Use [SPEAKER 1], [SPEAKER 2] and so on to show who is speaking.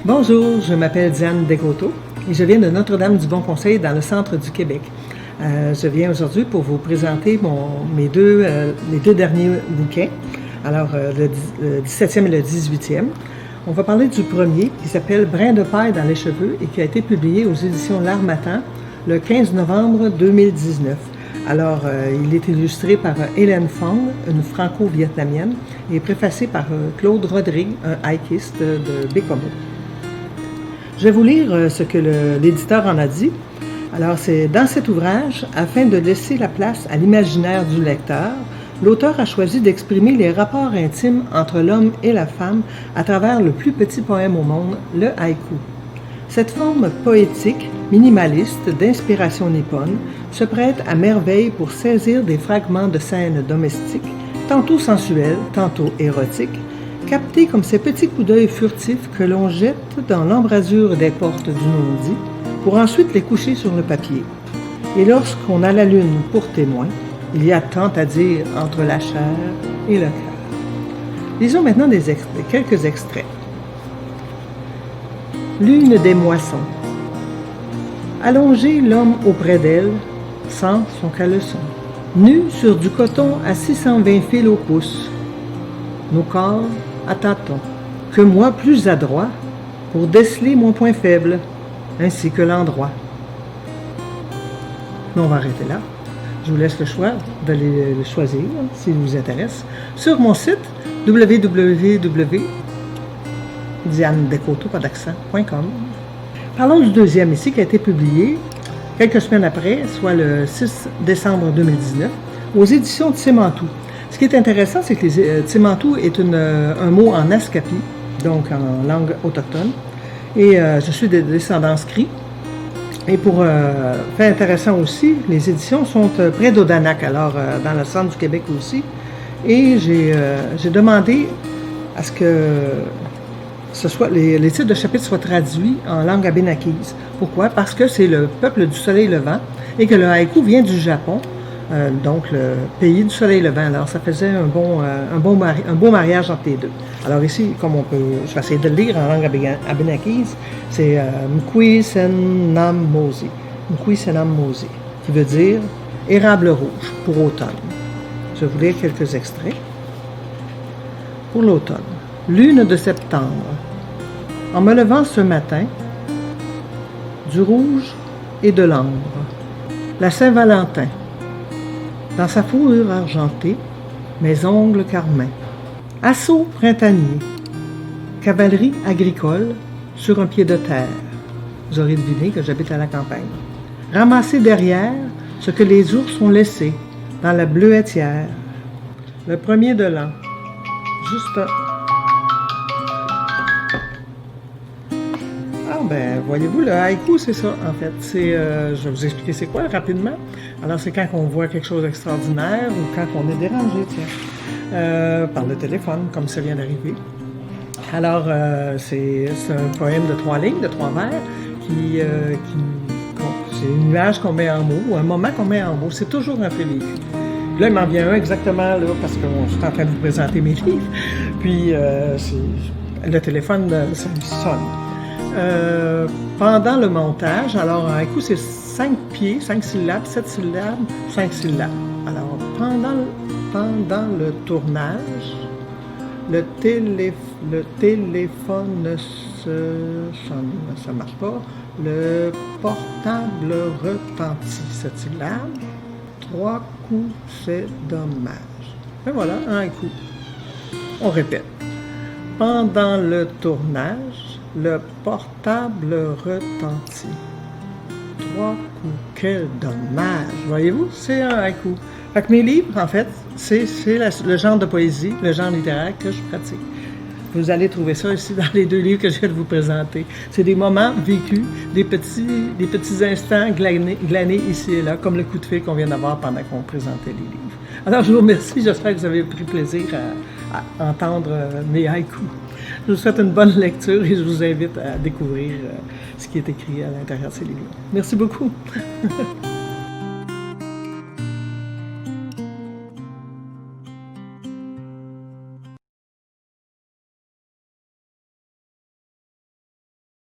[SPEAKER 1] Bonjour, je m'appelle Diane Descoteaux et je viens de Notre-Dame-du-Bon-Conseil dans le centre du Québec. Je viens aujourd'hui pour vous présenter les deux derniers bouquins, alors le 17e et le 18e. On va parler du premier qui s'appelle Brin de paille dans les cheveux et qui a été publié aux éditions L'Harmattan le 15 novembre 2019. Alors, il est illustré par Hélène Fong, une franco-vietnamienne, et préfacé par Claude Rodrigue, un haïkiste de Bécomo. Je vais vous lire ce que l'éditeur en a dit. Alors, c'est dans cet ouvrage, afin de laisser la place à l'imaginaire du lecteur, l'auteur a choisi d'exprimer les rapports intimes entre l'homme et la femme à travers le plus petit poème au monde, le haïku. Cette forme poétique, minimaliste, d'inspiration nippone, se prête à merveille pour saisir des fragments de scènes domestiques, tantôt sensuelles, tantôt érotiques, captés comme ces petits coups d'œil furtifs que l'on jette dans l'embrasure des portes du non-dit, pour ensuite les coucher sur le papier. Et lorsqu'on a la lune pour témoin, il y a tant à dire entre la chair et le cœur. Lisons maintenant quelques extraits. L'une des moissons. Allongé l'homme auprès d'elle, sans son caleçon. Nu sur du coton à 620 fils au pouce. Nos corps à tâtons. Que moi plus adroit pour déceler mon point faible, ainsi que l'endroit. Mais on va arrêter là. Je vous laisse le choix d'aller le choisir, s'il vous intéresse, sur mon site www.dianedescoteaux.com. Parlons du deuxième ici, qui a été publié quelques semaines après, soit le 6 décembre 2019, aux éditions de Tsimantou. Ce qui est intéressant, c'est que Tsimantou est un mot en askapi, donc en langue autochtone, et je suis de descendance Cri. Et pour faire intéressant aussi, les éditions sont près d'Odanak, alors dans le centre du Québec aussi. Et j'ai demandé à ce que les titres de chapitres soient traduits en langue abénakise. Pourquoi? Parce que c'est le peuple du soleil levant et que le haïku vient du Japon, donc le pays du soleil levant. Alors ça faisait un beau mariage entre les deux. Alors ici, comme je vais essayer de le lire en langue abénakise, c'est Mkwi Senam Mosi, qui veut dire érable rouge pour automne. Je vais vous lire quelques extraits. Pour l'automne. Lune de septembre. En me levant ce matin, du rouge et de l'ambre. La Saint-Valentin. Dans sa fourrure argentée, mes ongles carmins. Assaut printanier. Cavalerie agricole sur un pied de terre. Vous aurez deviné que j'habite à la campagne. Ramasser derrière ce que les ours ont laissé dans la bleuetière. Le premier de l'an. Juste voyez-vous, le haïku, c'est ça, en fait. Je vais vous expliquer c'est quoi, rapidement. Alors, c'est quand on voit quelque chose d'extraordinaire ou quand on est dérangé, par le téléphone, comme ça vient d'arriver. Alors, c'est un poème de 3 lignes, de 3 vers, c'est une image qu'on met en mots, ou un moment qu'on met en mots. C'est toujours un fait vécu. Là, il m'en vient un exactement là, parce que je suis en train de vous présenter mes livres. Puis, le téléphone, ça me sonne. Pendant le montage, alors en haïku, c'est 5 pieds, 5 syllabes, 7 syllabes, 5 syllabes. Alors, pendant le tournage, le téléphone ça marche pas. Le portable retentit, 7 syllabes. 3 coups, c'est dommage. Et voilà, un haïku. On répète. Pendant le tournage, le portable retentit. 3 coups, quel dommage! Voyez-vous, c'est un haïku. Fait que mes livres, en fait, c'est le genre de poésie, le genre littéraire que je pratique. Vous allez trouver ça ici dans les 2 livres que je viens de vous présenter. C'est des moments vécus, des petits instants glanés ici et là, comme le coup de fil qu'on vient d'avoir pendant qu'on présentait les livres. Alors, je vous remercie. J'espère que vous avez pris plaisir à entendre mes haïkus. Je vous souhaite une bonne lecture et je vous invite à découvrir ce qui est écrit à l'intérieur de ces livres. Merci beaucoup.